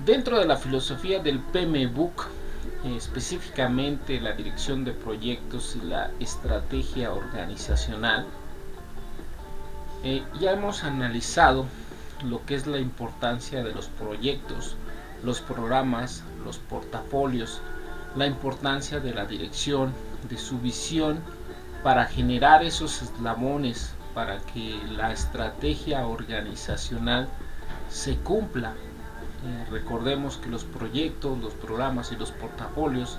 Dentro de la filosofía del PMBOK, específicamente la dirección de proyectos y la estrategia organizacional, ya hemos analizado lo que es la importancia de los proyectos, los programas, los portafolios, la importancia de la dirección, de su visión para generar esos eslabones para que la estrategia organizacional se cumpla. Recordemos que los proyectos, los programas y los portafolios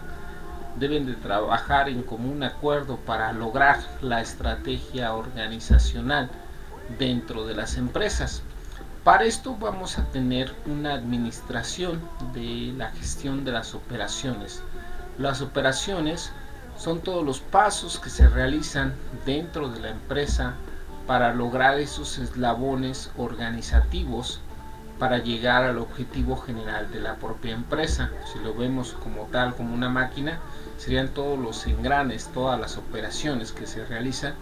deben de trabajar en común acuerdo para lograr la estrategia organizacional dentro de las empresas. Para esto vamos a tener una administración de la gestión de las operaciones. Las operaciones son todos los pasos que se realizan dentro de la empresa para lograr esos eslabones organizativos para llegar al objetivo general de la propia empresa. Si lo vemos como tal, como una máquina, serían todos los engranes, todas las operaciones que se realizan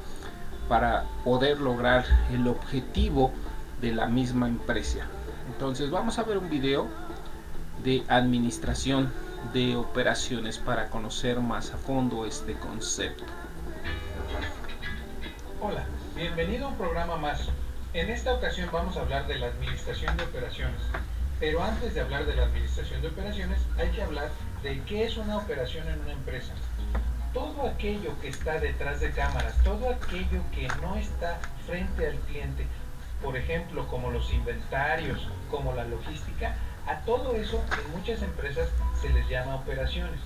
para poder lograr el objetivo de la misma empresa. Entonces vamos a ver un video de administración de operaciones para conocer más a fondo este concepto. Hola, bienvenido a un programa más. En esta ocasión vamos a hablar de la administración de operaciones. Pero antes de hablar de la administración de operaciones, hay que hablar de qué es una operación en una empresa. Todo aquello que está detrás de cámaras, todo aquello que no está frente al cliente, por ejemplo, como los inventarios, como la logística, a todo eso en muchas empresas se les llama operaciones.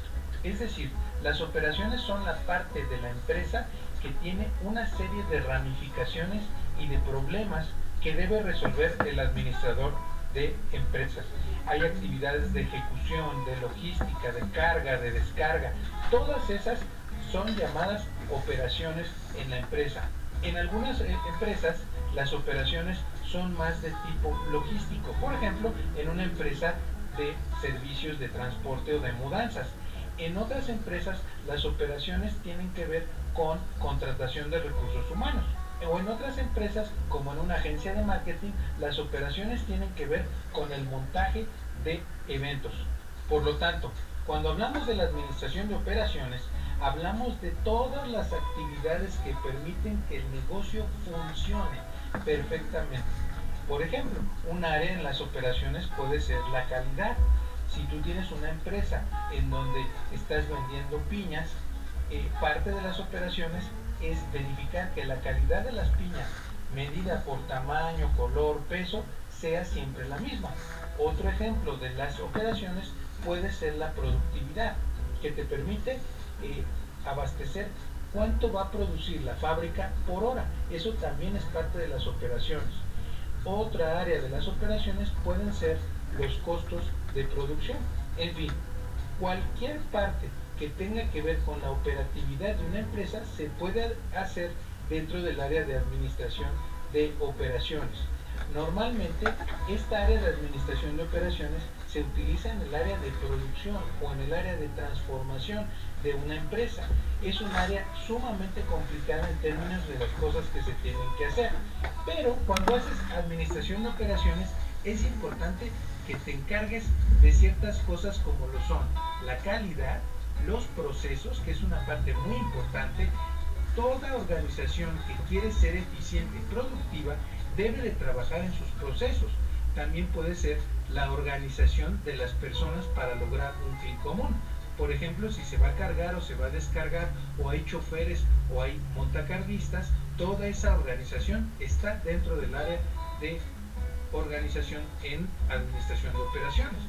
Es decir, las operaciones son la parte de la empresa que tiene una serie de ramificaciones y de problemas que debe resolver el administrador de empresas. Hay actividades de ejecución, de logística, de carga, de descarga. Todas esas son llamadas operaciones en la empresa. En algunas empresas las operaciones son más de tipo logístico. Por ejemplo, en una empresa de servicios de transporte o de mudanzas. En otras empresas las operaciones tienen que ver con contratación de recursos humanos. O en otras empresas, como en una agencia de marketing, las operaciones tienen que ver con el montaje de eventos. Por lo tanto, cuando hablamos de la administración de operaciones, hablamos de todas las actividades que permiten que el negocio funcione perfectamente. Por ejemplo, un área en las operaciones puede ser la calidad. Si tú tienes una empresa en donde estás vendiendo piñas, parte de las operaciones es verificar que la calidad de las piñas, medida por tamaño, color, peso, sea siempre la misma. Otro ejemplo de las operaciones puede ser la productividad, que te permite abastecer cuánto va a producir la fábrica por hora. Eso también es parte de las operaciones. Otra área de las operaciones pueden ser los costos de producción. En fin, cualquier parte que tenga que ver con la operatividad de una empresa se puede hacer dentro del área de administración de operaciones. Normalmente esta área de administración de operaciones se utiliza en el área de producción o en el área de transformación de una empresa. Es un área sumamente complicada en términos de las cosas que se tienen que hacer. Pero cuando haces administración de operaciones es importante que te encargues de ciertas cosas como lo son la calidad, los procesos, que es una parte muy importante. Toda organización que quiere ser eficiente y productiva debe de trabajar en sus procesos. También puede ser la organización de las personas para lograr un fin común. Por ejemplo, si se va a cargar o se va a descargar, o hay choferes o hay montacardistas, toda esa organización está dentro del área de organización en administración de operaciones.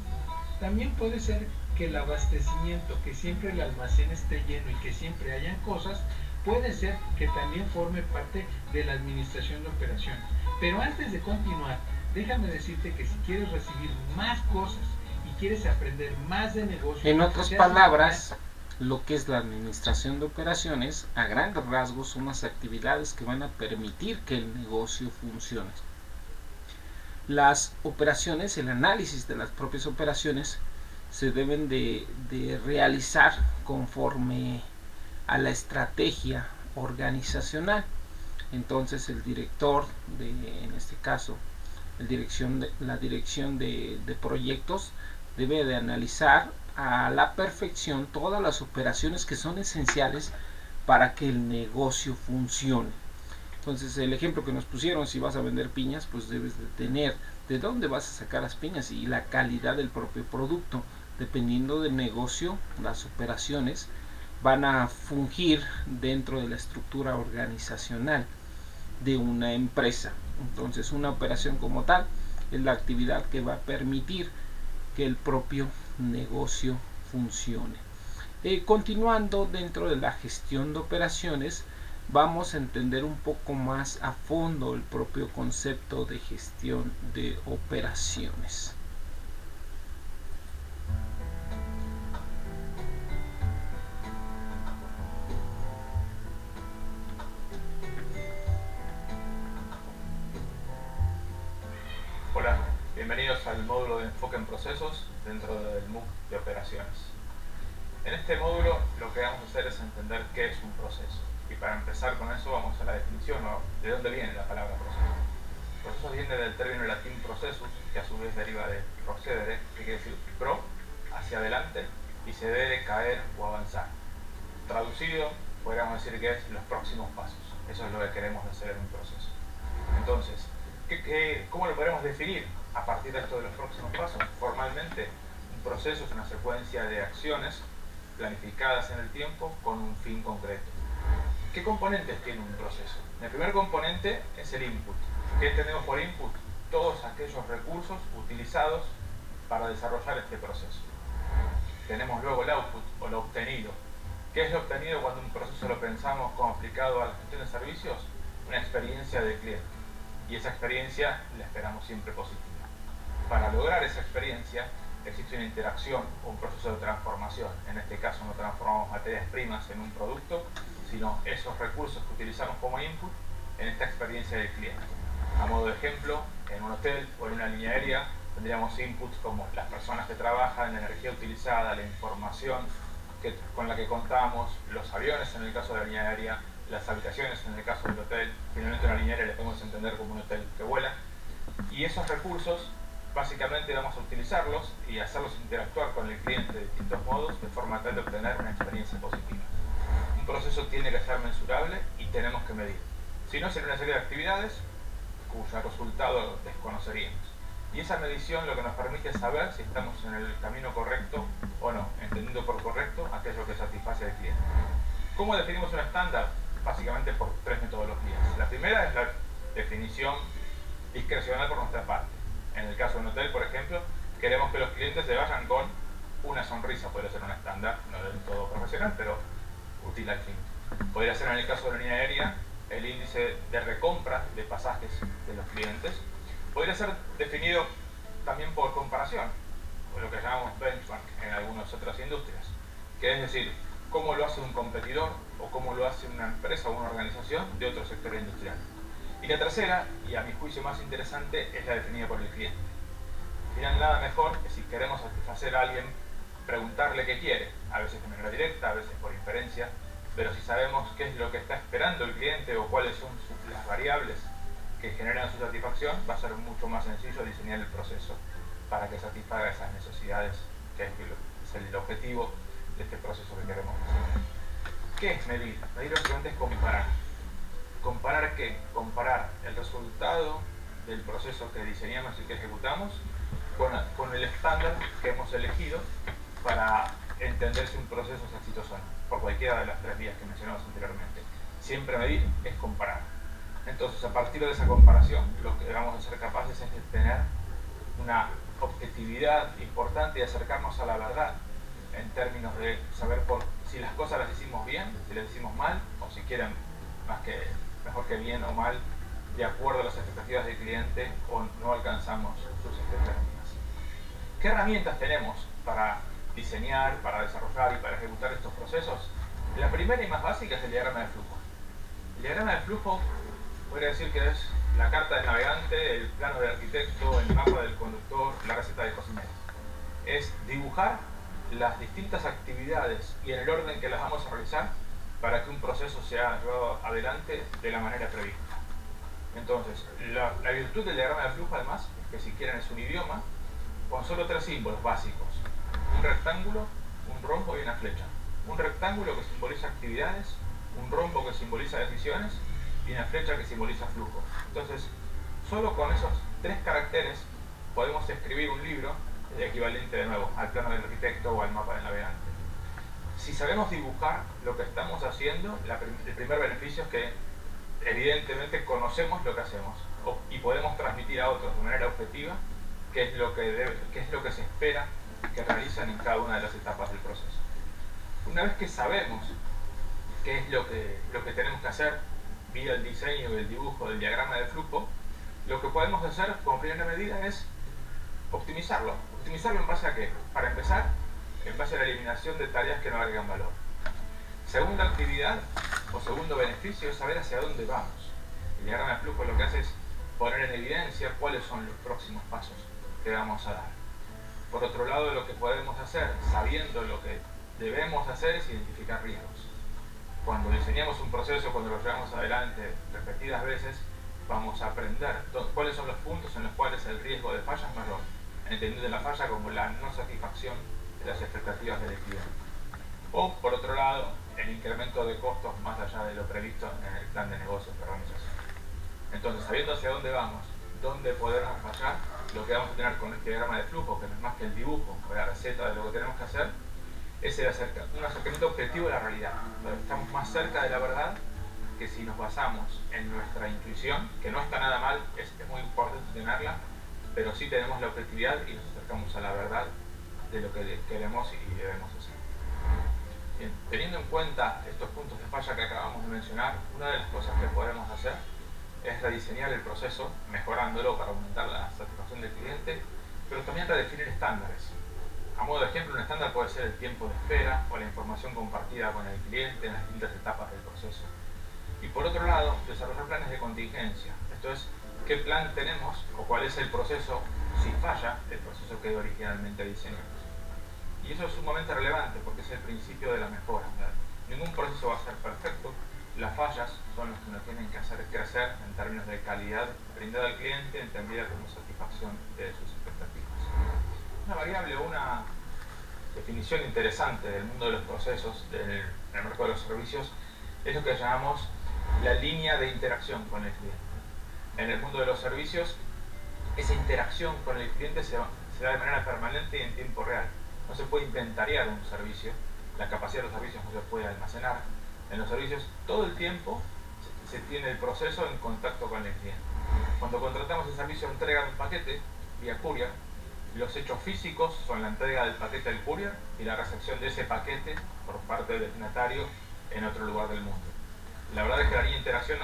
También puede ser que el abastecimiento, que siempre el almacén esté lleno y que siempre hayan cosas, puede ser que también forme parte de la administración de operaciones. Pero antes de continuar, déjame decirte que si quieres recibir más cosas y quieres aprender más de negocios, en otras palabras, lo que es la administración de operaciones, a grandes rasgos, son las actividades que van a permitir que el negocio funcione. Las operaciones, el análisis de las propias operaciones, se deben de realizar conforme a la estrategia organizacional. Entonces el director, en este caso La dirección de proyectos debe de analizar a la perfección todas las operaciones que son esenciales para que el negocio funcione. Entonces, el ejemplo que nos pusieron, si vas a vender piñas, pues debes de tener de dónde vas a sacar las piñas y la calidad del propio producto. Dependiendo del negocio, las operaciones van a fungir dentro de la estructura organizacional de una empresa. Entonces, una operación como tal es la actividad que va a permitir que el propio negocio funcione. Continuando dentro de la gestión de operaciones, vamos a entender un poco más a fondo el propio concepto de gestión de operaciones. Hola, bienvenidos al módulo de enfoque en procesos dentro del MOOC de operaciones. En este módulo lo que vamos a hacer es entender qué es un proceso. Y para empezar con eso vamos a la definición o de dónde viene la palabra proceso. Proceso viene del término latín processus, que a su vez deriva de procedere, que quiere decir pro, hacia adelante, y se debe caer o avanzar. Traducido, podríamos decir que es los próximos pasos. Eso es lo que queremos hacer en un proceso. Entonces, ¿cómo lo podemos definir a partir de esto de los próximos pasos? Formalmente, un proceso es una secuencia de acciones planificadas en el tiempo con un fin concreto. ¿Qué componentes tiene un proceso? El primer componente es el input. ¿Qué entendemos por input? Todos aquellos recursos utilizados para desarrollar este proceso. Tenemos luego el output o lo obtenido. ¿Qué es lo obtenido cuando un proceso lo pensamos como aplicado a la gestión de servicios? Una experiencia del cliente. Y esa experiencia la esperamos siempre positiva. Para lograr esa experiencia existe una interacción o un proceso de transformación. En este caso no transformamos materias primas en un producto, sino esos recursos que utilizamos como input en esta experiencia del cliente. A modo de ejemplo, en un hotel o en una línea aérea tendríamos inputs como las personas que trabajan, la energía utilizada, la información con la que contamos, los aviones en el caso de la línea aérea, las habitaciones en el caso del hotel. Finalmente una línea aérea le podemos entender como un hotel que vuela. Y esos recursos básicamente vamos a utilizarlos y hacerlos interactuar con el cliente de distintos modos de forma tal de obtener una experiencia positiva. Un proceso tiene que ser mensurable y tenemos que medir. Si no, sería una serie de actividades cuyo resultado desconoceríamos. Y esa medición lo que nos permite es saber si estamos en el camino correcto o no, entendiendo por correcto aquello que satisface al cliente. ¿Cómo definimos un estándar? Básicamente por tres metodologías. La primera es la definición discrecional por nuestra parte. En el caso de un hotel, por ejemplo, queremos que los clientes se vayan con una sonrisa. Podría ser un estándar, no del todo profesional, pero útil al fin. Podría ser en el caso de la línea aérea el índice de recompra de pasajes de los clientes. Podría ser definido también por comparación, o lo que llamamos benchmark en algunas otras industrias, que es decir, cómo lo hace un competidor o cómo lo hace una empresa o una organización de otro sector industrial. Y la tercera, y a mi juicio más interesante, es la definida por el cliente. Al final, nada mejor que si queremos satisfacer a alguien, preguntarle qué quiere, a veces de manera directa, a veces por inferencia, pero si sabemos qué es lo que está esperando el cliente o cuáles son las variables que generan su satisfacción, va a ser mucho más sencillo diseñar el proceso para que satisfaga esas necesidades, que es el objetivo de este proceso que queremos hacer. ¿Qué es medir? Medir básicamente es comparar. ¿Comparar qué? Comparar el resultado del proceso que diseñamos y que ejecutamos con el estándar que hemos elegido para entender si un proceso es exitoso o no, por cualquiera de las tres vías que mencionamos anteriormente. Siempre medir es comparar. Entonces, a partir de esa comparación, lo que vamos a ser capaces es de tener una objetividad importante y acercarnos a la verdad en términos de saber si las cosas las hicimos bien, si las hicimos mal, o si quieren mejor que bien o mal, de acuerdo a las expectativas del cliente o no alcanzamos sus expectativas. ¿Qué herramientas tenemos para diseñar, para desarrollar y para ejecutar estos procesos? La primera y más básica es el diagrama de flujo. El diagrama de flujo podría decir que es la carta del navegante, el plano del arquitecto, el mapa del conductor, la receta del cocinero. Es dibujar las distintas actividades y en el orden que las vamos a realizar para que un proceso sea llevado adelante de la manera prevista. Entonces, la virtud del diagrama de flujo además que si quieren es un idioma, con solo 3 símbolos básicos: un rectángulo, un rombo y una flecha. Un rectángulo que simboliza actividades, un rombo que simboliza decisiones y una flecha que simboliza flujo. Entonces, solo con esos 3 caracteres podemos escribir un libro equivalente de nuevo al plano del arquitecto o al mapa del navegante. Si sabemos dibujar lo que estamos haciendo, el primer beneficio es que evidentemente conocemos lo que hacemos y podemos transmitir a otros de manera objetiva qué es lo que se espera que realicen en cada una de las etapas del proceso. Una vez que sabemos qué es lo que tenemos que hacer vía el diseño y el dibujo del diagrama de flujo, lo que podemos hacer como primera medida es optimizarlo. ¿Optimizarlo en base a qué? Para empezar, en base a la eliminación de tareas que no agregan valor. Segunda actividad o segundo beneficio es saber hacia dónde vamos. El diagrama de flujo lo que hace es poner en evidencia cuáles son los próximos pasos que vamos a dar. Por otro lado, lo que podemos hacer, sabiendo lo que debemos hacer, es identificar riesgos. Cuando diseñamos un proceso, cuando lo llevamos adelante repetidas veces, vamos a aprender cuáles son los puntos en los cuales el riesgo de falla es mayor, entendiendo la falla como la no satisfacción de las expectativas del cliente. O, por otro lado, el incremento de costos más allá de lo previsto en el plan de negocios de organización. Entonces, sabiendo hacia dónde vamos, dónde podemos fallar, lo que vamos a tener con este diagrama de flujo, que no es más que el dibujo o la receta de lo que tenemos que hacer, es un acercamiento objetivo de la realidad. Entonces, estamos más cerca de la verdad que si nos basamos en nuestra intuición, que no está nada mal, es muy importante tenerla, pero sí tenemos la objetividad y nos acercamos a la verdad de lo que queremos y debemos hacer. Bien, teniendo en cuenta estos puntos de falla que acabamos de mencionar, una de las cosas que podemos hacer es rediseñar el proceso, mejorándolo para aumentar la satisfacción del cliente, pero también redefinir estándares. A modo de ejemplo, un estándar puede ser el tiempo de espera o la información compartida con el cliente en las distintas etapas del proceso. Y por otro lado, desarrollar planes de contingencia. Esto es, qué plan tenemos o cuál es el proceso si falla el proceso que originalmente diseñamos. Y eso es sumamente relevante porque es el principio de la mejora. Ningún proceso va a ser perfecto. Las fallas son las que nos tienen que hacer crecer en términos de calidad brindada al cliente, entendida como satisfacción de sus expectativas. Una variable o una definición interesante del mundo de los procesos en el mercado de los servicios es lo que llamamos la línea de interacción con el cliente. En el mundo de los servicios, esa interacción con el cliente se da de manera permanente y en tiempo real. No se puede inventariar un servicio, la capacidad de los servicios no se puede almacenar. En los servicios todo el tiempo se tiene el proceso en contacto con el cliente. Cuando contratamos el servicio de entrega de un paquete vía courier, los hechos físicos son la entrega del paquete al courier y la recepción de ese paquete por parte del destinatario en otro lugar del mundo. La verdad es que la línea de interacción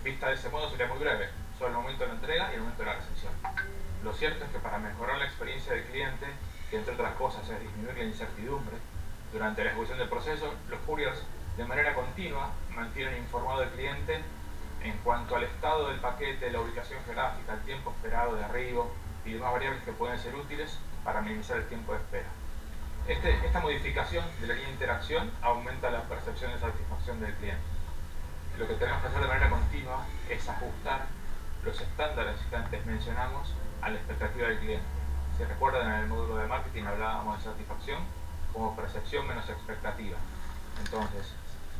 vista de ese modo sería muy breve, solo el momento de la entrega y el momento de la recepción. Lo cierto es que para mejorar la experiencia del cliente, que entre otras cosas es disminuir la incertidumbre, durante la ejecución del proceso, los couriers de manera continua mantienen informado al cliente en cuanto al estado del paquete, la ubicación geográfica, el tiempo esperado de arribo y demás variables que pueden ser útiles para minimizar el tiempo de espera. Esta modificación de la línea de interacción aumenta la percepción de satisfacción del cliente. Lo que tenemos que hacer de manera continua es ajustar los estándares que antes mencionamos a la expectativa del cliente. Si recuerdan, en el módulo de marketing hablábamos de satisfacción como percepción menos expectativa. Entonces,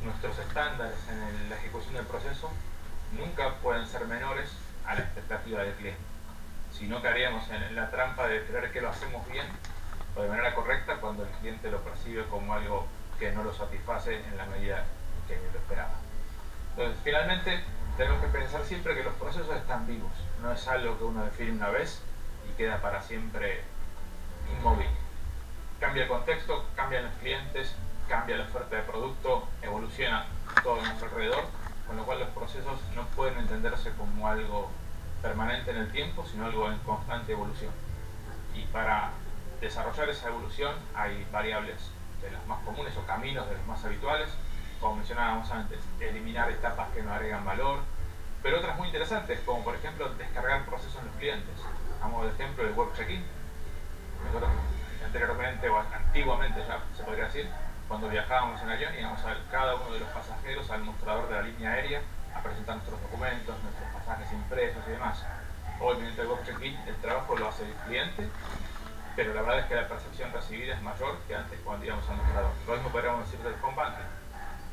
nuestros estándares en la ejecución del proceso nunca pueden ser menores a la expectativa del cliente. Si no caeríamos en la trampa de creer que lo hacemos bien o de manera correcta cuando el cliente lo percibe como algo que no lo satisface en la medida que lo esperaba. Entonces, finalmente, tenemos que pensar siempre que los procesos están vivos. No es algo que uno define una vez y queda para siempre inmóvil. Cambia el contexto, cambian los clientes, cambia la oferta de producto, evoluciona todo a nuestro alrededor, con lo cual los procesos no pueden entenderse como algo permanente en el tiempo, sino algo en constante evolución. Y para desarrollar esa evolución hay variables de las más comunes o caminos de los más habituales, como mencionábamos antes, eliminar etapas que no agregan valor, pero otras muy interesantes, como por ejemplo descargar procesos en los clientes. A modo de ejemplo, el web check-in. Nosotros anteriormente o antiguamente ya se podría decir, cuando viajábamos en avión íbamos a ver cada uno de los pasajeros al mostrador de la línea aérea a presentar nuestros documentos, nuestros pasajes impresos y demás. Hoy, mediante el web check-in, el trabajo lo hace el cliente, pero la verdad es que la percepción recibida es mayor que antes cuando íbamos al mostrador. Lo mismo podríamos decir del home banking,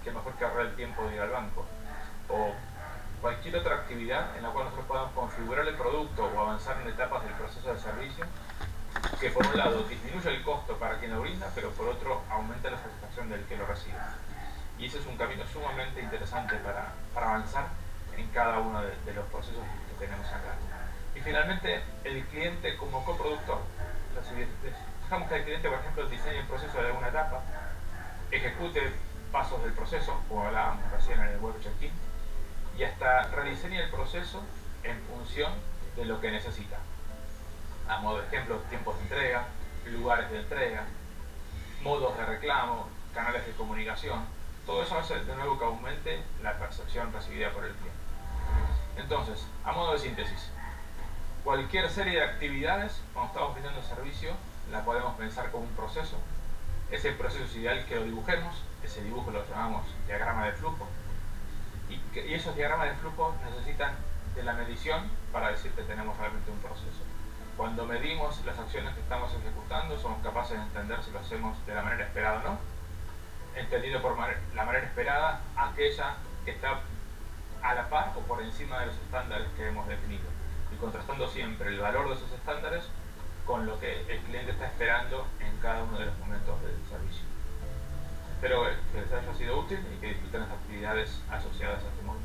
que mejor que ahorrar el tiempo de ir al banco, o cualquier otra actividad en la cual nosotros podamos configurar el producto o avanzar en etapas del proceso de servicio, que por un lado disminuye el costo para quien lo brinda, pero por otro aumenta la satisfacción del que lo recibe. Y ese es un camino sumamente interesante para avanzar en cada uno de los procesos que tenemos acá. Y finalmente, el cliente como coproductor. Dejamos que el cliente, por ejemplo, diseñe el proceso de alguna etapa, ejecute pasos del proceso, como hablábamos recién en el web check-in, y hasta rediseñe el proceso en función de lo que necesita. A modo de ejemplo, tiempos de entrega, lugares de entrega, modos de reclamo, canales de comunicación. Todo eso hace de nuevo que aumente la percepción recibida por el cliente. Entonces, a modo de síntesis, cualquier serie de actividades, cuando estamos brindando servicio, la podemos pensar como un proceso. Ese proceso es ideal que lo dibujemos, ese dibujo lo llamamos diagrama de flujo, y esos diagramas de flujo necesitan de la medición para decir que tenemos realmente un proceso. Cuando medimos las acciones que estamos ejecutando, somos capaces de entender si lo hacemos de la manera esperada o no, entendido por la manera esperada aquella que está a la par o por encima de los estándares que hemos definido, y contrastando siempre el valor de esos estándares con lo que el cliente está esperando en cada uno de los momentos del servicio. Espero que les haya sido útil y que disfruten las actividades asociadas a este módulo.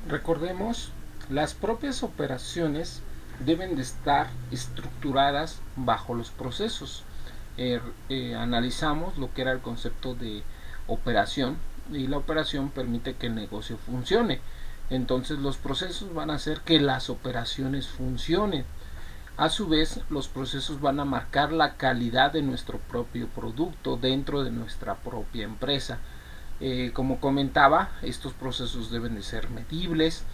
Recordemos, las propias operaciones deben de estar estructuradas bajo los procesos. Analizamos lo que era el concepto de operación, y la operación permite que el negocio funcione. Entonces los procesos van a hacer que las operaciones funcionen. A su vez, los procesos van a marcar la calidad de nuestro propio producto dentro de nuestra propia empresa. Como comentaba, estos procesos deben de ser medibles,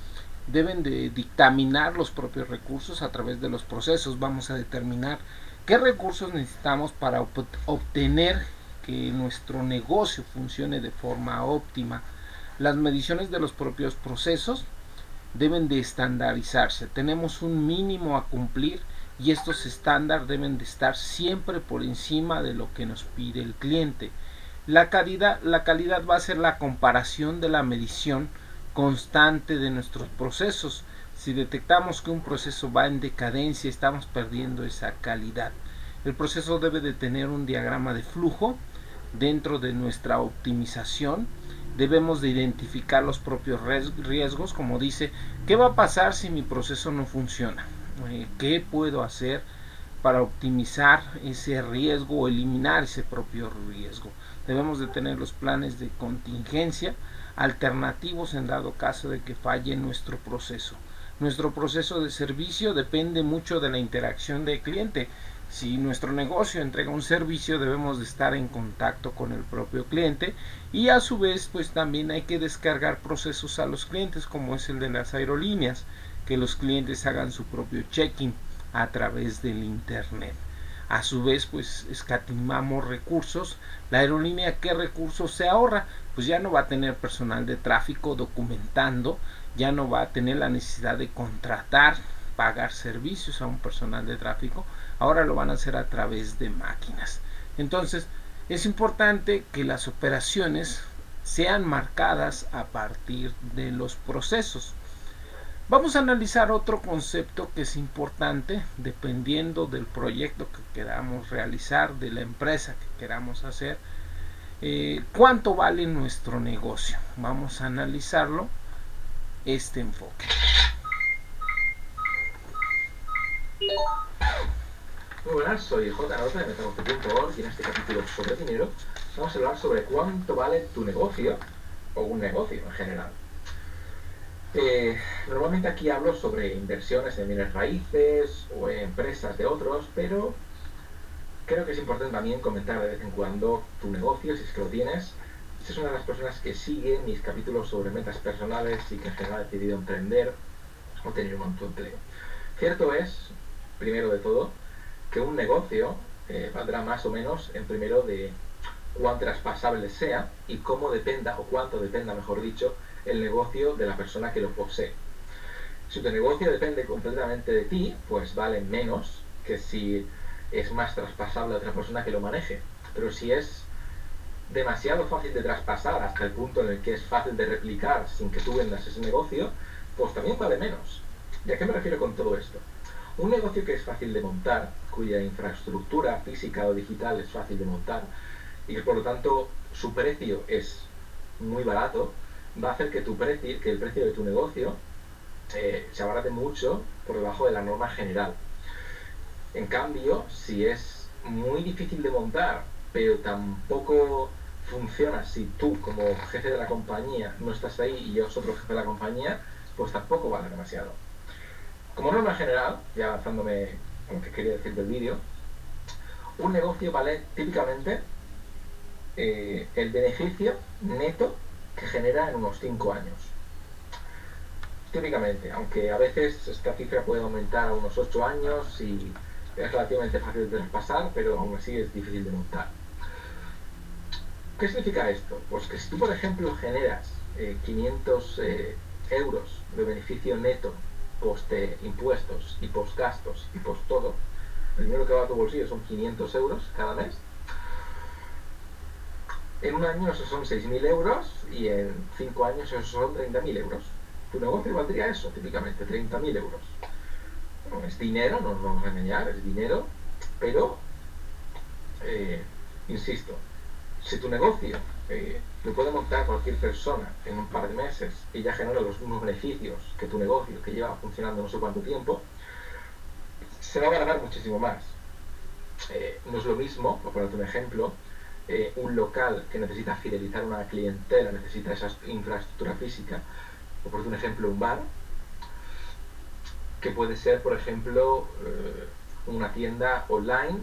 deben de dictaminar los propios recursos. A través de los procesos vamos a determinar qué recursos necesitamos para obtener que nuestro negocio funcione de forma óptima. Las mediciones de los propios procesos deben de estandarizarse. Tenemos un mínimo a cumplir y estos estándares deben de estar siempre por encima de lo que nos pide el cliente. La calidad va a ser la comparación de la medición constante de nuestros procesos. Si detectamos que un proceso va en decadencia, estamos perdiendo esa calidad. El proceso debe de tener un diagrama de flujo. Dentro de nuestra optimización debemos de identificar los propios riesgos, como dice, ¿qué va a pasar si mi proceso no funciona? ¿Qué puedo hacer para optimizar ese riesgo o eliminar ese propio riesgo? Debemos de tener los planes de contingencia alternativos en dado caso de que falle nuestro proceso. Nuestro proceso de servicio depende mucho de la interacción del cliente. Si nuestro negocio entrega un servicio, debemos de estar en contacto con el propio cliente, y a su vez pues también hay que descargar procesos a los clientes, como es el de las aerolíneas, que los clientes hagan su propio check-in a través del internet. A su vez pues escatimamos recursos. La aerolínea, ¿qué recursos se ahorra? Pues ya no va a tener personal de tráfico documentando, ya no va a tener la necesidad de contratar, pagar servicios a un personal de tráfico. Ahora lo van a hacer a través de máquinas. Entonces es importante que las operaciones sean marcadas a partir de los procesos. Vamos a analizar otro concepto que es importante dependiendo del proyecto que queramos realizar, de la empresa que queramos hacer. ¿Cuánto vale nuestro negocio? Vamos a analizarlo, este enfoque. Muy buenas, soy J. Nota de Metaconcepción.org y en este capítulo sobre dinero vamos a hablar sobre cuánto vale tu negocio o un negocio en general. Normalmente aquí hablo sobre inversiones en bienes raíces o en empresas de otros, pero creo que es importante también comentar de vez en cuando tu negocio, si es que lo tienes. Si es una de las personas que sigue mis capítulos sobre metas personales y que en general ha decidido emprender o tener un autoempleo. Cierto es, primero de todo, que un negocio valdrá más o menos en primero de cuán traspasable sea y cómo dependa, o cuánto dependa, mejor dicho, el negocio de la persona que lo posee. Si tu negocio depende completamente de ti, pues vale menos que si es más traspasable a otra persona que lo maneje. Pero si es demasiado fácil de traspasar hasta el punto en el que es fácil de replicar sin que tú vendas ese negocio, pues también vale menos. ¿Y a qué me refiero con todo esto? Un negocio que es fácil de montar, cuya infraestructura física o digital es fácil de montar y que por lo tanto su precio es muy barato, va a hacer que el precio de tu negocio se abarate mucho por debajo de la norma general. En cambio, si es muy difícil de montar, pero tampoco funciona si tú como jefe de la compañía no estás ahí y yo soy otro jefe de la compañía, pues tampoco vale demasiado. Como norma general, ya avanzándome a lo que quería decir del vídeo, un negocio vale típicamente el beneficio neto que genera en unos 5 años. Típicamente, aunque a veces esta cifra puede aumentar a unos 8 años y es relativamente fácil de traspasar, pero aún así es difícil de montar. ¿Qué significa esto? Pues que si tú, por ejemplo, generas 500 euros de beneficio neto post impuestos y post gastos y post todo, el dinero que va a tu bolsillo son 500 euros cada mes. En un año esos son 6.000 euros y en 5 años esos son 30.000 euros. Tu negocio valdría eso, típicamente, 30.000 euros. Bueno, es dinero, no nos vamos a engañar, es dinero, pero, insisto, si tu negocio lo puede montar cualquier persona en un par de meses y ya genera los mismos beneficios que tu negocio, que lleva funcionando no sé cuánto tiempo, se va a ganar muchísimo más. No es lo mismo, por ponerte un ejemplo, un local que necesita fidelizar una clientela, necesita esa infraestructura física, o por un ejemplo un bar, que puede ser, por ejemplo, una tienda online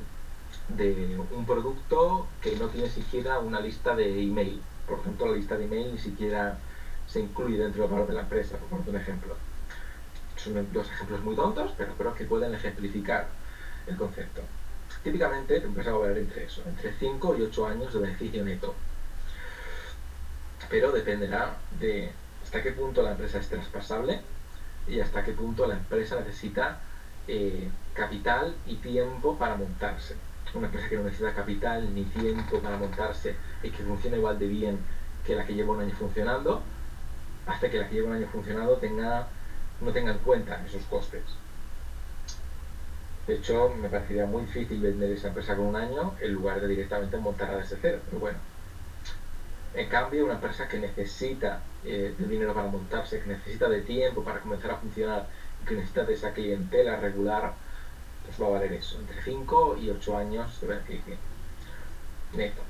de un producto que no tiene siquiera una lista de email. Por tanto, la lista de email ni siquiera se incluye dentro del valor de la empresa, por un ejemplo. Son dos ejemplos muy tontos, pero creo que pueden ejemplificar el concepto. Típicamente, tu empresa va a valer entre 5 y 8 años de beneficio neto. Pero dependerá de hasta qué punto la empresa es traspasable y hasta qué punto la empresa necesita capital y tiempo para montarse. Una empresa que no necesita capital ni tiempo para montarse y que funcione igual de bien que la que lleva un año funcionando, hace que la que lleva un año funcionando no tenga en cuenta esos costes. De hecho, me parecería muy difícil vender esa empresa con un año en lugar de directamente montarla desde cero, pero bueno. En cambio, una empresa que necesita de dinero para montarse, que necesita de tiempo para comenzar a funcionar, que necesita de esa clientela regular, pues va a valer eso, entre 5 y 8 años de beneficio neto.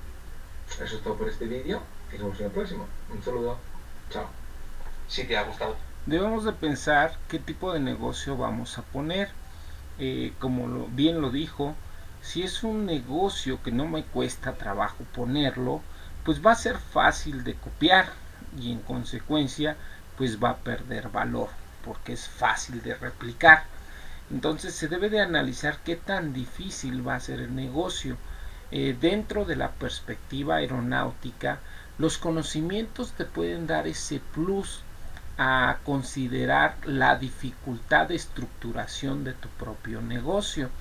Eso es todo por este vídeo y nos vemos en el próximo. Un saludo, chao. Si te ha gustado. Debemos de pensar qué tipo de negocio vamos a poner. Como bien lo dijo, si es un negocio que no me cuesta trabajo ponerlo, pues va a ser fácil de copiar y en consecuencia pues va a perder valor porque es fácil de replicar. Entonces se debe de analizar qué tan difícil va a ser el negocio. Dentro de la perspectiva aeronáutica, los conocimientos te pueden dar ese plus a considerar la dificultad de estructuración de tu propio negocio.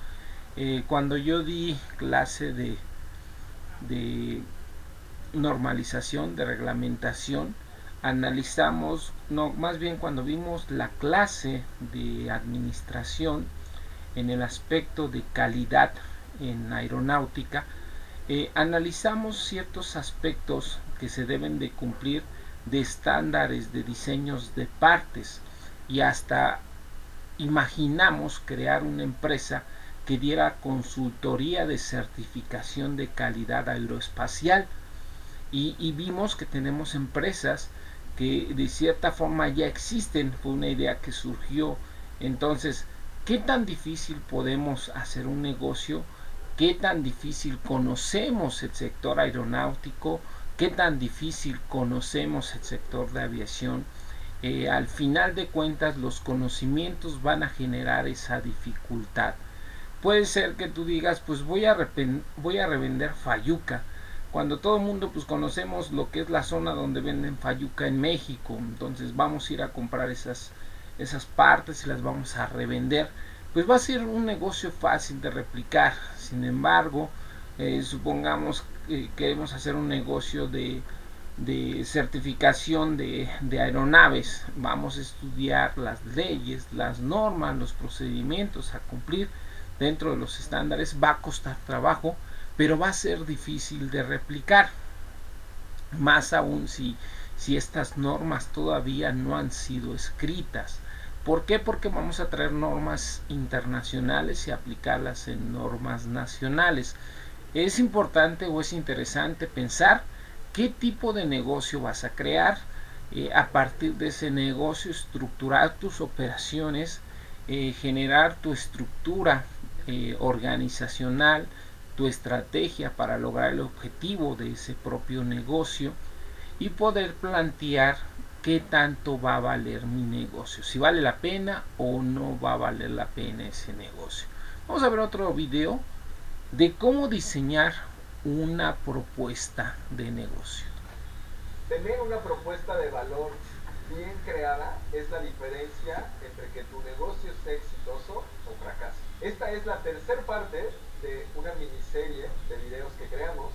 Cuando yo di clase de normalización, de reglamentación, analizamos, no, más bien cuando vimos la clase de administración en el aspecto de calidad en aeronáutica, analizamos ciertos aspectos que se deben de cumplir de estándares de diseños de partes y hasta imaginamos crear una empresa que diera consultoría de certificación de calidad aeroespacial y vimos que tenemos empresas que de cierta forma ya existen, fue una idea que surgió. Entonces, ¿qué tan difícil podemos hacer un negocio? ¿Qué tan difícil conocemos el sector aeronáutico? ¿Qué tan difícil conocemos el sector de aviación? Al final de cuentas, los conocimientos van a generar esa dificultad. Puede ser que tú digas, pues voy a revender fayuca, cuando todo el mundo pues conocemos lo que es la zona donde venden fayuca en México, entonces vamos a ir a comprar esas partes y las vamos a revender, pues va a ser un negocio fácil de replicar. Sin embargo, supongamos que queremos hacer un negocio de certificación de aeronaves. Vamos a estudiar las leyes, las normas, los procedimientos a cumplir dentro de los estándares. Va a costar trabajo, pero va a ser difícil de replicar, más aún si estas normas todavía no han sido escritas. ¿Por qué? Porque vamos a traer normas internacionales y aplicarlas en normas nacionales. Es importante o es interesante pensar qué tipo de negocio vas a crear, a partir de ese negocio estructurar tus operaciones, generar tu estructura organizacional, tu estrategia para lograr el objetivo de ese propio negocio y poder plantear qué tanto va a valer mi negocio, si vale la pena o no va a valer la pena ese negocio. Vamos a ver otro video de cómo diseñar una propuesta de negocio. Tener una propuesta de valor bien creada es la diferencia entre que tu negocio esté exitoso o fracase. Esta es la tercera parte de una miniserie de videos que creamos,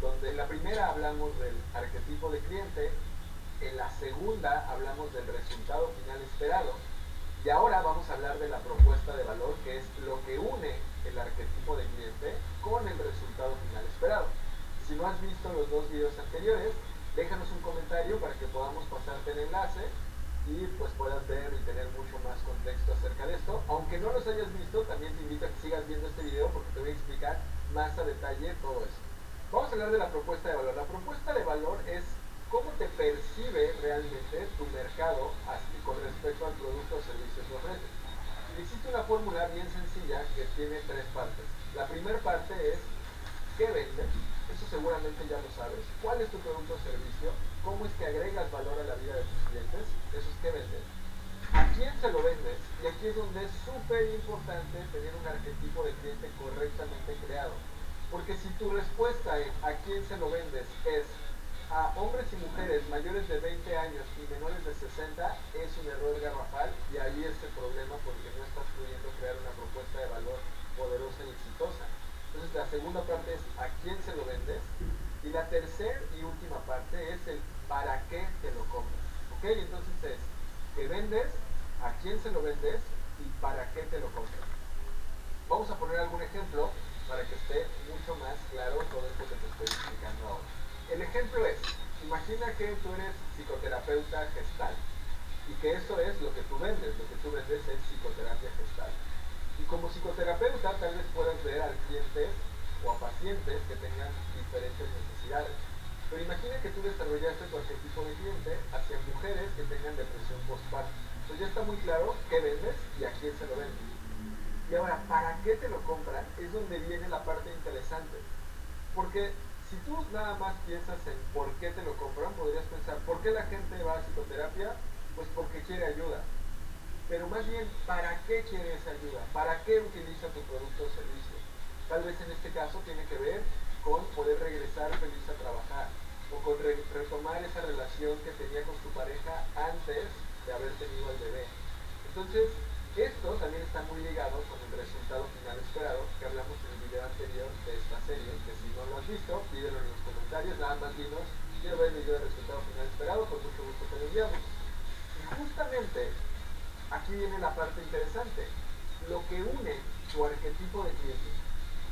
donde en la primera hablamos del arquetipo de cliente, en la segunda hablamos del resultado final esperado, y ahora vamos a hablar de la propuesta de valor, que es lo que une el arquetipo de cliente con el resultado final esperado. Si no has visto los dos videos anteriores, déjanos un comentario para que podamos pasarte el enlace y pues puedas ver y tener mucho más contexto acerca de esto. Aunque no los hayas visto, también te invito a que sigas viendo este video porque te voy a explicar más a detalle todo eso. Vamos a hablar de la propuesta de valor. La propuesta de valor es cómo te percibe realmente tu mercado con respecto al producto o servicio que ofreces. Existe una fórmula bien sencilla que tiene tres partes. La primera parte es ¿qué vendes? Eso seguramente ya lo sabes. ¿Cuál es tu producto o servicio? ¿Cómo es que agregas valor a la vida de tus clientes? Eso es ¿qué vendes? ¿A quién se lo vendes? Y aquí es donde es súper importante tener un arquetipo de cliente correctamente creado. Porque si tu respuesta en ¿a quién se lo vendes? Es a hombres y mujeres mayores de 20 años y menores de 60, es un error garrafal y ahí es el problema porque no estás pudiendo crear una propuesta de valor poderosa y exitosa. Entonces la segunda parte es ¿a quién se lo vendes? Y la tercera y última parte es el ¿para qué te lo compras? ¿Ok? Entonces es ¿qué vendes? ¿A quién se lo vendes? Y ¿para qué te lo compras? Vamos a poner algún ejemplo para que esté mucho más claro todo esto que te estoy explicando ahora. El ejemplo es, imagina que tú eres psicoterapeuta gestal y que eso es lo que tú vendes es psicoterapia gestal. Y como psicoterapeuta tal vez puedas ver a clientes o a pacientes que tengan diferentes necesidades. Pero imagina que tú desarrollaste tu arquetipo de cliente hacia mujeres que tengan depresión postparto. Entonces ya está muy claro qué vendes y a quién se lo vendes. Y ahora, ¿para qué te lo compran? Es donde viene la parte interesante. Porque si tú nada más piensas en por qué te lo compran, podrías pensar, ¿por qué la gente va a psicoterapia? Pues porque quiere ayuda. Pero más bien, ¿para qué quiere esa ayuda? ¿Para qué utiliza tu producto o servicio? Tal vez en este caso tiene que ver con poder regresar feliz a trabajar o con retomar esa relación que tenía con tu pareja antes de haber tenido al bebé. Entonces, esto también está muy ligado con el resultado final esperado que hablamos en el video anterior de esta serie, que si no lo has visto, pídelo en los comentarios, nada más dinos, quiero ver el video de resultado final esperado, con mucho gusto te lo enviamos. Y justamente, aquí viene la parte interesante, lo que une tu arquetipo de cliente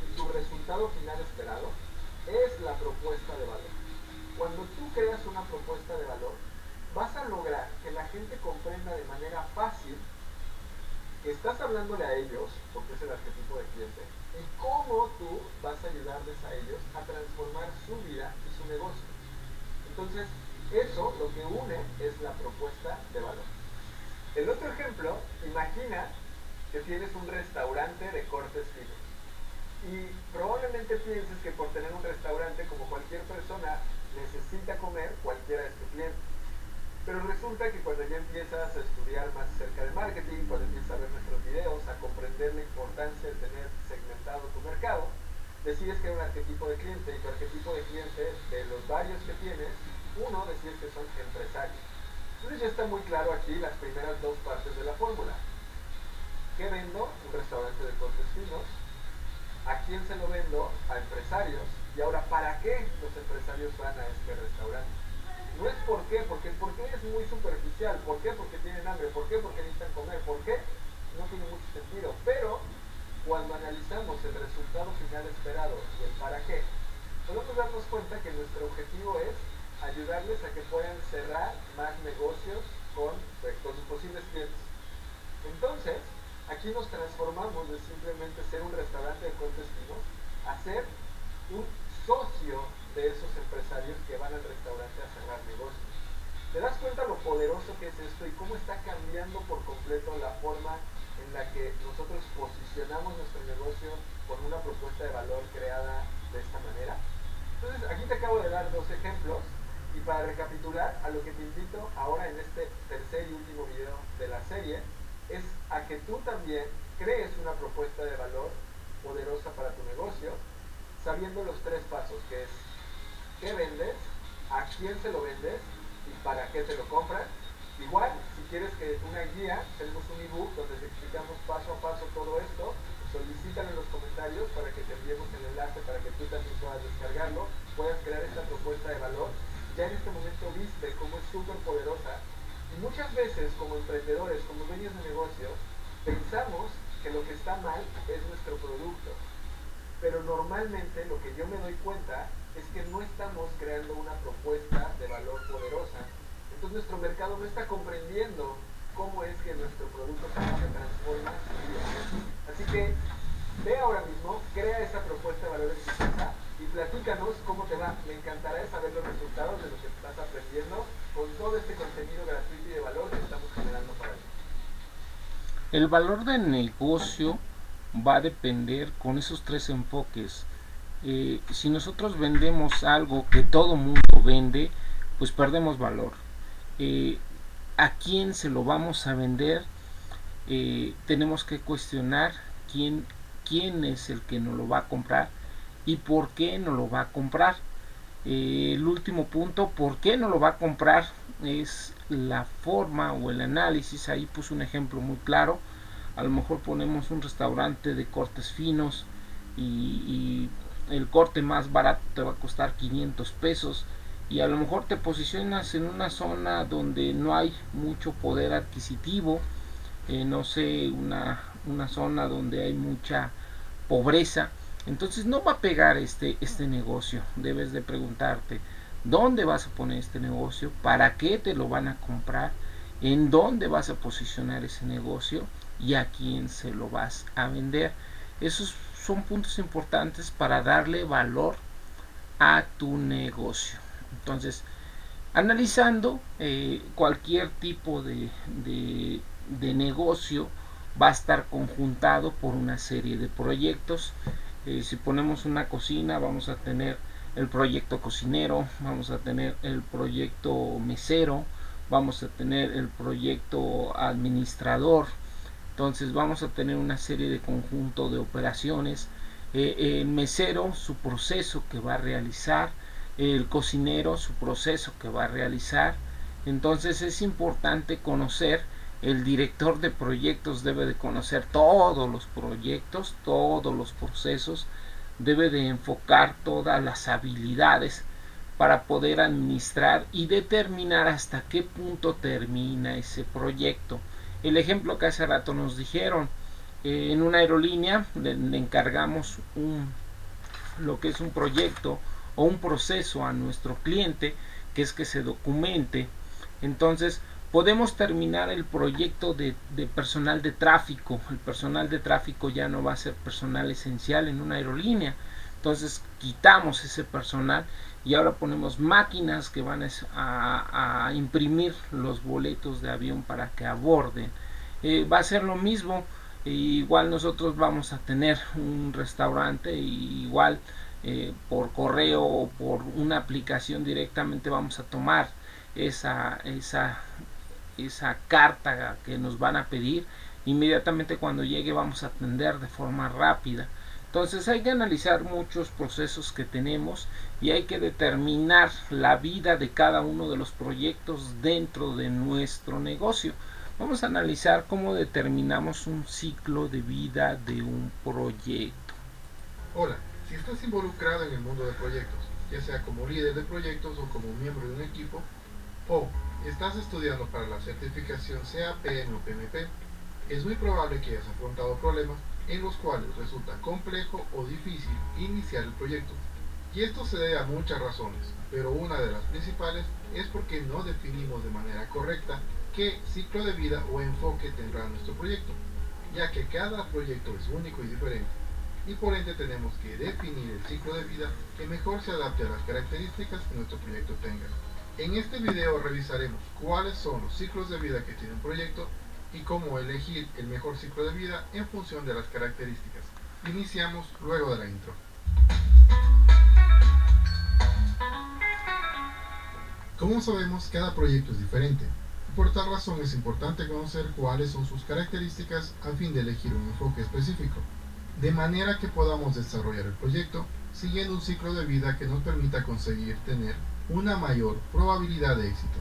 y tu resultado final esperado es la propuesta de valor. Cuando tú creas una propuesta de valor, vas a lograr que la gente comprenda de manera fácil que estás hablándole a ellos, porque es el arquetipo de cliente, y cómo tú vas a ayudarles a ellos a transformar su vida y su negocio. Entonces, eso lo que une es la propuesta de valor. El otro ejemplo, imagina que tienes un restaurante de cortes finos. Y probablemente pienses que por tener un restaurante, como cualquier persona, necesita comer, cualquiera es tu cliente. Pero resulta que cuando ya empiezas a estudiar más acerca de marketing, cuando empiezas a ver nuestros videos, a comprender la importancia de tener segmentado tu mercado, decides que hay un arquetipo de cliente, y tu arquetipo de cliente, de los varios que tienes, uno decides que son empresarios. Entonces ya está muy claro aquí las primeras dos partes de la fórmula. ¿Qué vendo? Un restaurante de cortes finos. ¿A quién se lo vendo? A empresarios. Y ahora, ¿para qué los empresarios van a este restaurante? No es por qué, porque el por qué es muy superficial. ¿Por qué? Porque tienen hambre. ¿Por qué? Porque necesitan comer. ¿Por qué? No tiene mucho sentido. Pero cuando analizamos el resultado final esperado y el para qué, podemos darnos cuenta que nuestro objetivo es ayudarles a que puedan cerrar más negocios con sus posibles clientes. Entonces, aquí nos transformamos de simplemente ser un restaurante de cortes finos a ser un socio de esos empresarios que van al restaurante a cerrar negocios. ¿Te das cuenta lo poderoso que es esto y cómo está cambiando por completo la forma en la que nosotros posicionamos nuestro negocio con una propuesta de valor creada de esta manera? Entonces, aquí te acabo de dar dos ejemplos y para recapitular, a lo que te invito ahora en este tercer y último video de la serie es a que tú también crees una propuesta de valor poderosa para tu negocio, sabiendo los tres pasos, que es qué vendes, a quién se lo vendes y para qué te lo compran. Igual, si quieres que una guía, tenemos un ebook donde te explicamos paso a paso todo esto, solicítalo en los comentarios para que te enviemos el enlace para que tú también puedas descargarlo, puedas crear esta propuesta de valor. Ya en este momento viste cómo es súper poderosa y muchas veces como emprendedores, como dueños de negocios, pensamos que lo que está mal es nuestro producto, pero normalmente lo que yo me doy cuenta es que no estamos creando una propuesta de valor poderosa. Entonces nuestro mercado no está comprendiendo cómo es que nuestro producto se transforma. Así que ve ahora mismo, crea esa propuesta de valor exitosa y platícanos cómo te va. Me encantará saber los resultados de lo que estás aprendiendo con todo este contenido gratuito y de valor que estamos generando para ti. El valor del negocio va a depender con esos tres enfoques. Si nosotros vendemos algo que todo mundo vende, pues perdemos valor. ¿A quién se lo vamos a vender? Tenemos que cuestionar quién es el que nos lo va a comprar y por qué no lo va a comprar. El último punto, por qué no lo va a comprar, es la forma o el análisis. Ahí puse un ejemplo muy claro. A lo mejor ponemos un restaurante de cortes finos y el corte más barato te va a costar 500 pesos y a lo mejor te posicionas en una zona donde no hay mucho poder adquisitivo, no sé, una zona donde hay mucha pobreza. Entonces no va a pegar este negocio. Debes de preguntarte dónde vas a poner este negocio, para qué te lo van a comprar, en dónde vas a posicionar ese negocio y a quién se lo vas a vender. Esos son puntos importantes para darle valor a tu negocio. Entonces, analizando cualquier tipo de negocio va a estar conjuntado por una serie de proyectos. Si ponemos una cocina, vamos a tener el proyecto cocinero, vamos a tener el proyecto mesero, vamos a tener el proyecto administrador. Entonces vamos a tener una serie de conjunto de operaciones. El mesero, su proceso que va a realizar, el cocinero, su proceso que va a realizar. Entonces es importante conocer. El director de proyectos debe de conocer todos los proyectos, todos los procesos, debe de enfocar todas las habilidades para poder administrar y determinar hasta qué punto termina ese proyecto. El ejemplo que hace rato nos dijeron, en una aerolínea le encargamos lo que es un proyecto o un proceso a nuestro cliente, que es que se documente. Entonces podemos terminar el proyecto de personal de tráfico. El personal de tráfico ya no va a ser personal esencial en una aerolínea. Entonces quitamos ese personal y ahora ponemos máquinas que van a imprimir los boletos de avión para que aborden. Va a ser lo mismo. Igual nosotros vamos a tener un restaurante y igual por correo o por una aplicación directamente vamos a tomar esa carta que nos van a pedir. Inmediatamente cuando llegue vamos a atender de forma rápida. Entonces hay que analizar muchos procesos que tenemos y hay que determinar la vida de cada uno de los proyectos dentro de nuestro negocio. Vamos a analizar cómo determinamos un ciclo de vida de un proyecto. Hola, si estás involucrado en el mundo de proyectos, ya sea como líder de proyectos o como miembro de un equipo, o estás estudiando para la certificación CAPM o PMP, es muy probable que hayas afrontado problemas en los cuales resulta complejo o difícil iniciar el proyecto. Y esto se debe a muchas razones, pero una de las principales es porque no definimos de manera correcta qué ciclo de vida o enfoque tendrá nuestro proyecto, ya que cada proyecto es único y diferente, y por ende tenemos que definir el ciclo de vida que mejor se adapte a las características que nuestro proyecto tenga. En este video revisaremos cuáles son los ciclos de vida que tiene un proyecto y cómo elegir el mejor ciclo de vida en función de las características. Iniciamos luego de la intro. Como sabemos, cada proyecto es diferente, y por tal razón es importante conocer cuáles son sus características a fin de elegir un enfoque específico, de manera que podamos desarrollar el proyecto siguiendo un ciclo de vida que nos permita conseguir tener una mayor probabilidad de éxito.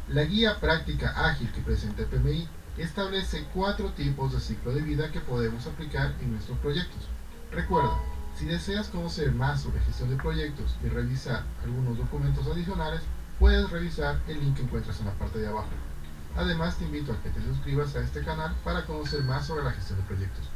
La guía práctica ágil que presenta el PMI establece 4 tipos de ciclo de vida que podemos aplicar en nuestros proyectos. Recuerda, si deseas conocer más sobre gestión de proyectos y revisar algunos documentos adicionales, puedes revisar el link que encuentras en la parte de abajo. Además, te invito a que te suscribas a este canal para conocer más sobre la gestión de proyectos.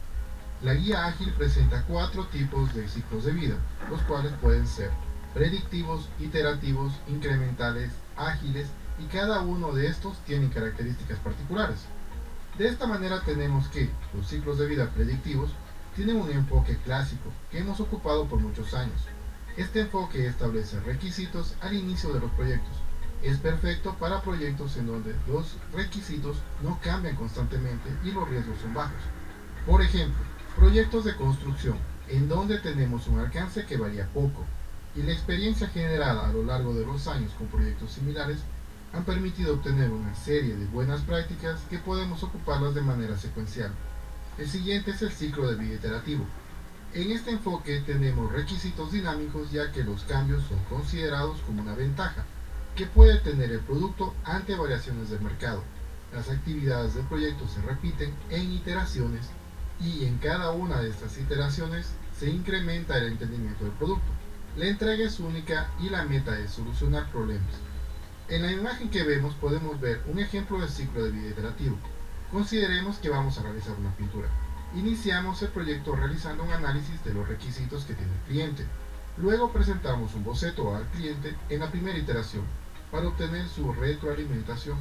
La guía ágil presenta 4 tipos de ciclos de vida, los cuales pueden ser predictivos, iterativos, incrementales, ágiles, y cada uno de estos tiene características particulares. De esta manera tenemos que los ciclos de vida predictivos tienen un enfoque clásico que hemos ocupado por muchos años. Este enfoque establece requisitos al inicio de los proyectos. Es perfecto para proyectos en donde los requisitos no cambian constantemente y los riesgos son bajos. Por ejemplo, proyectos de construcción, en donde tenemos un alcance que varía poco, y la experiencia generada a lo largo de los años con proyectos similares han permitido obtener una serie de buenas prácticas que podemos ocuparlas de manera secuencial. El siguiente es el ciclo de vida iterativo. En este enfoque tenemos requisitos dinámicos, ya que los cambios son considerados como una ventaja que puede tener el producto ante variaciones del mercado. Las actividades del proyecto se repiten en iteraciones y en cada una de estas iteraciones se incrementa el entendimiento del producto. La entrega es única y la meta es solucionar problemas. En la imagen que vemos podemos ver un ejemplo de ciclo de vida iterativo. Consideremos que vamos a realizar una pintura. Iniciamos el proyecto realizando un análisis de los requisitos que tiene el cliente. Luego presentamos un boceto al cliente en la primera iteración para obtener su retroalimentación.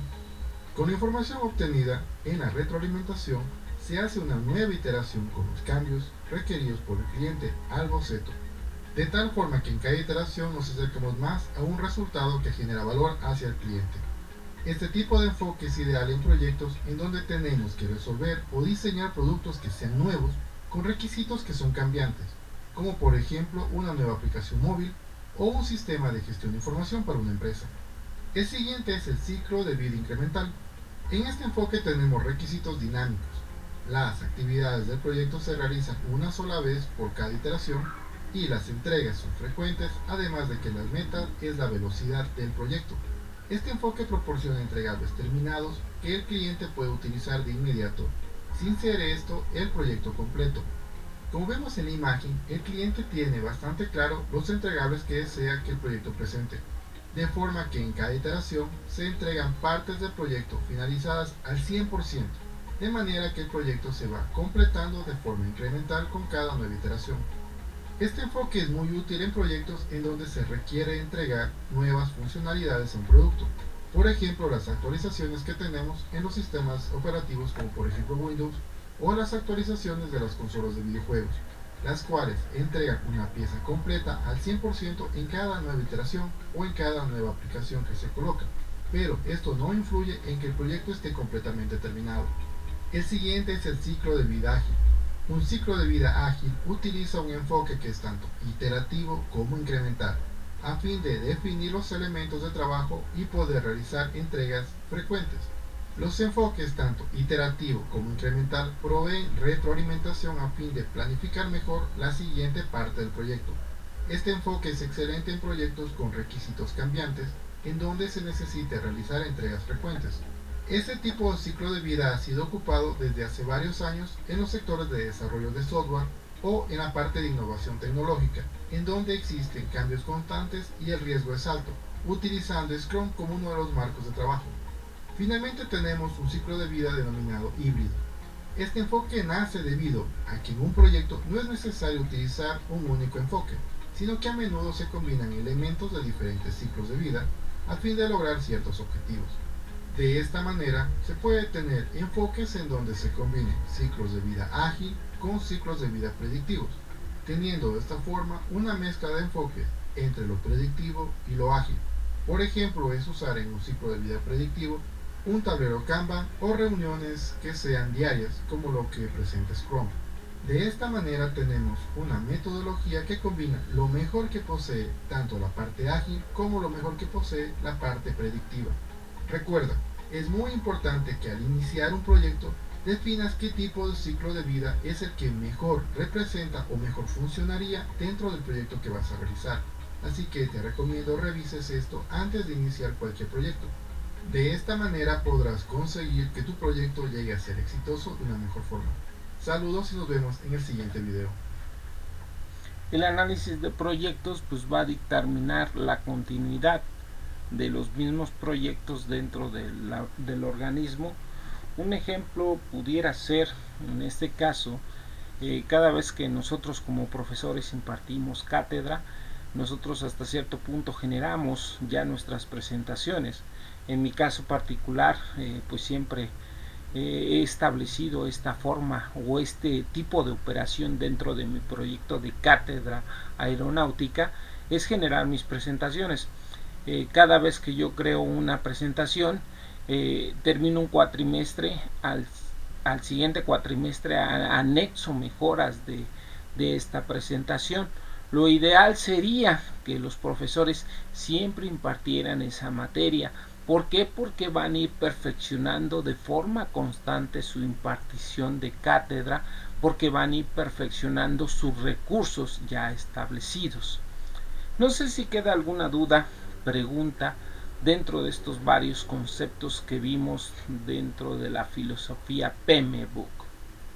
Con la información obtenida en la retroalimentación se hace una nueva iteración con los cambios requeridos por el cliente al boceto, de tal forma que en cada iteración nos acercamos más a un resultado que genera valor hacia el cliente. Este tipo de enfoque es ideal en proyectos en donde tenemos que resolver o diseñar productos que sean nuevos con requisitos que son cambiantes, como por ejemplo una nueva aplicación móvil o un sistema de gestión de información para una empresa. El siguiente es el ciclo de vida incremental. En este enfoque tenemos requisitos dinámicos. Las actividades del proyecto se realizan una sola vez por cada iteración y las entregas son frecuentes, además de que la meta es la velocidad del proyecto. Este enfoque proporciona entregables terminados que el cliente puede utilizar de inmediato, sin ser esto el proyecto completo. Como vemos en la imagen, el cliente tiene bastante claro los entregables que desea que el proyecto presente, de forma que en cada iteración se entregan partes del proyecto finalizadas al 100%, de manera que el proyecto se va completando de forma incremental con cada nueva iteración. Este enfoque es muy útil en proyectos en donde se requiere entregar nuevas funcionalidades a un producto. Por ejemplo, las actualizaciones que tenemos en los sistemas operativos como por ejemplo Windows, o las actualizaciones de las consolas de videojuegos, las cuales entregan una pieza completa al 100% en cada nueva iteración o en cada nueva aplicación que se coloca, pero esto no influye en que el proyecto esté completamente terminado. El siguiente es el ciclo de vida ágil. Un ciclo de vida ágil utiliza un enfoque que es tanto iterativo como incremental, a fin de definir los elementos de trabajo y poder realizar entregas frecuentes. Los enfoques tanto iterativo como incremental proveen retroalimentación a fin de planificar mejor la siguiente parte del proyecto. Este enfoque es excelente en proyectos con requisitos cambiantes, en donde se necesita realizar entregas frecuentes. Este tipo de ciclo de vida ha sido ocupado desde hace varios años en los sectores de desarrollo de software o en la parte de innovación tecnológica, en donde existen cambios constantes y el riesgo es alto, utilizando Scrum como uno de los marcos de trabajo. Finalmente tenemos un ciclo de vida denominado híbrido. Este enfoque nace debido a que en un proyecto no es necesario utilizar un único enfoque, sino que a menudo se combinan elementos de diferentes ciclos de vida a fin de lograr ciertos objetivos. De esta manera se puede tener enfoques en donde se combinen ciclos de vida ágil con ciclos de vida predictivos, teniendo de esta forma una mezcla de enfoques entre lo predictivo y lo ágil. Por ejemplo, es usar en un ciclo de vida predictivo un tablero Kanban o reuniones que sean diarias como lo que presenta Scrum. De esta manera tenemos una metodología que combina lo mejor que posee tanto la parte ágil como lo mejor que posee la parte predictiva. Recuerda, es muy importante que al iniciar un proyecto definas qué tipo de ciclo de vida es el que mejor representa o mejor funcionaría dentro del proyecto que vas a realizar. Así que te recomiendo revises esto antes de iniciar cualquier proyecto. De esta manera podrás conseguir que tu proyecto llegue a ser exitoso de una mejor forma. Saludos y nos vemos en el siguiente video. El análisis de proyectos pues va a determinar la continuidad de los mismos proyectos dentro del organismo. Un ejemplo pudiera ser, en este caso, cada vez que nosotros como profesores impartimos cátedra, nosotros hasta cierto punto generamos ya nuestras presentaciones. En mi caso particular, pues siempre he establecido esta forma o este tipo de operación dentro de mi proyecto de cátedra aeronáutica, es generar mis presentaciones. Cada vez que yo creo una presentación, termino un cuatrimestre, al siguiente cuatrimestre anexo mejoras de esta presentación. Lo ideal sería que los profesores siempre impartieran esa materia. ¿Por qué? Porque van a ir perfeccionando de forma constante su impartición de cátedra, porque van a ir perfeccionando sus recursos ya establecidos. No sé si queda alguna duda, pregunta dentro de estos varios conceptos que vimos dentro de la filosofía PMBOK.